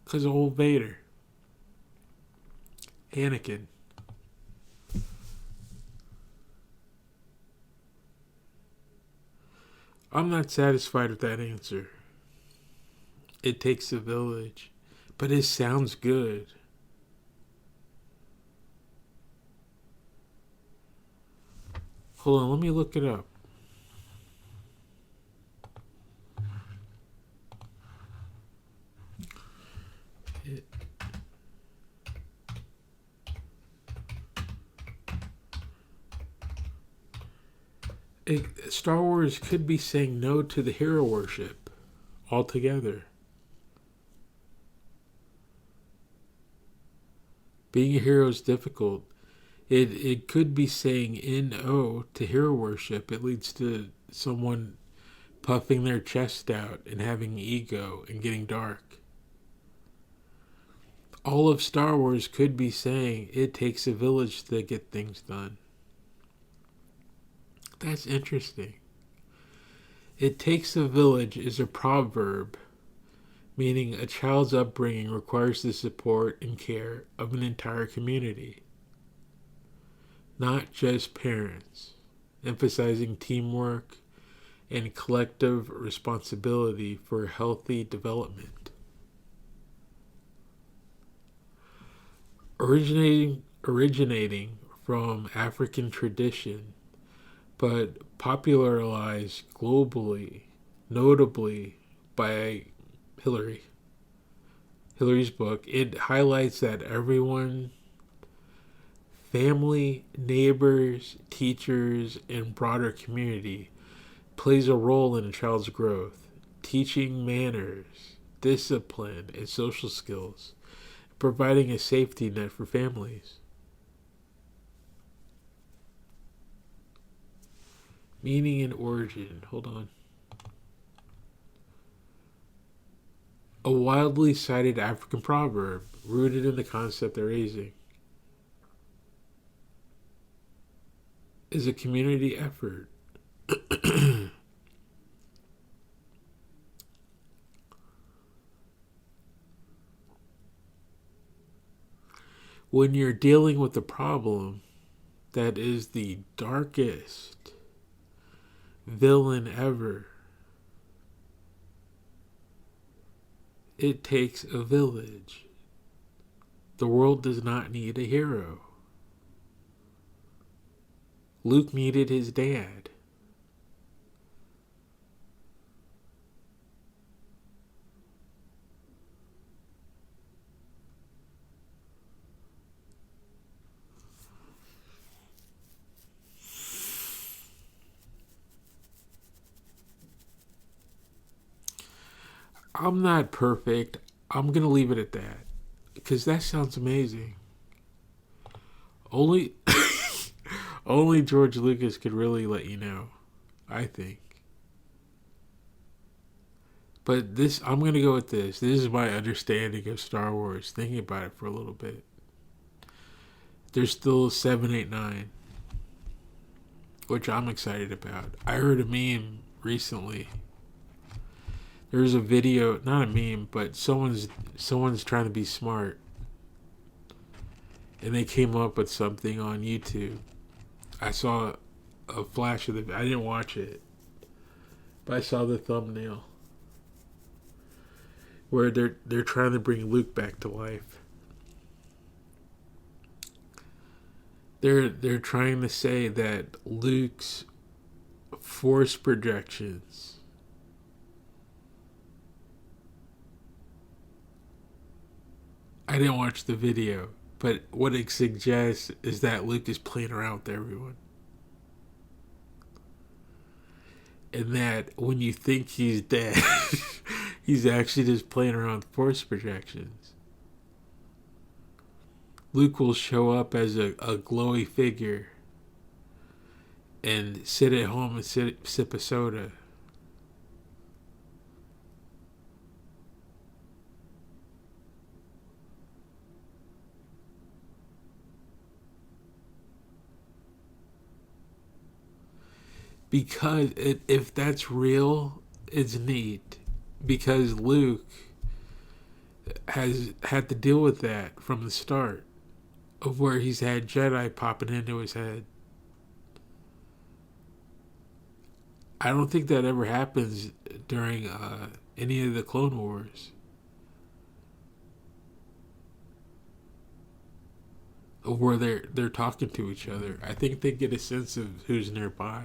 Because of old Vader. Anakin. I'm not satisfied with that answer. It takes a village. But it sounds good. Hold on, let me look it up. Star Wars could be saying no to the hero worship altogether. Being a hero is difficult. It could be saying no to hero worship. It leads to someone puffing their chest out and having ego and getting dark. All of Star Wars could be saying it takes a village to get things done. That's interesting. It takes a village is a proverb, meaning a child's upbringing requires the support and care of an entire community, not just parents, emphasizing teamwork and collective responsibility for healthy development. Originating from African tradition, but popularized globally, notably by Hillary. Hillary's book, it highlights that everyone, family, neighbors, teachers, and broader community, plays a role in a child's growth, teaching manners, discipline, and social skills, providing a safety net for families. Meaning and origin. Hold on. A widely cited African proverb rooted in the concept of raising is a community effort. When you're dealing with a problem that is the darkest villain ever, it takes a village. The world does not need a hero. Luke needed his dad. I'm not perfect. I'm going to leave it at that. Because that sounds amazing. Only only George Lucas could really let you know, I think. But this, I'm going to go with this. This is my understanding of Star Wars, thinking about it for a little bit. There's still 7, 8, 9, which I'm excited about. I heard a meme recently. There's a video, not a meme, but someone's trying to be smart. And they came up with something on YouTube. I saw a flash of I didn't watch it, but I saw the thumbnail where they're trying to bring Luke back to life. They're trying to say that Luke's force projections I didn't watch the video, but what it suggests is that Luke is playing around with everyone. And that when you think he's dead, he's actually just playing around with force projections. Luke will show up as a glowy figure and sit at home and sip a soda. Because if that's real, it's neat. Because Luke has had to deal with that from the start, of where he's had Jedi popping into his head. I don't think that ever happens during any of the Clone Wars. Of where they're talking to each other. I think they get a sense of who's nearby.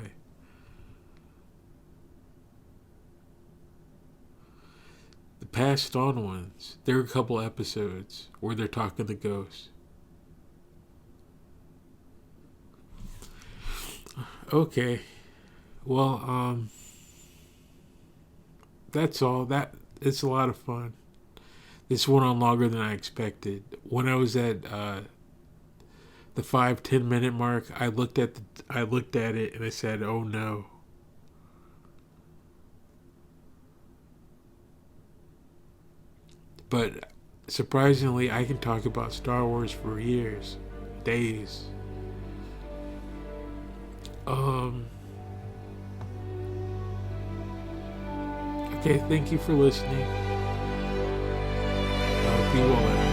The Passed On ones, there are a couple episodes where they're talking to ghosts. Okay. Well, that's all. It's a lot of fun. This went on longer than I expected. When I was at the 5-10 minute mark, I looked at it and I said, "Oh no." But surprisingly, I can talk about Star Wars for years, days. Okay, thank you for listening. Be well.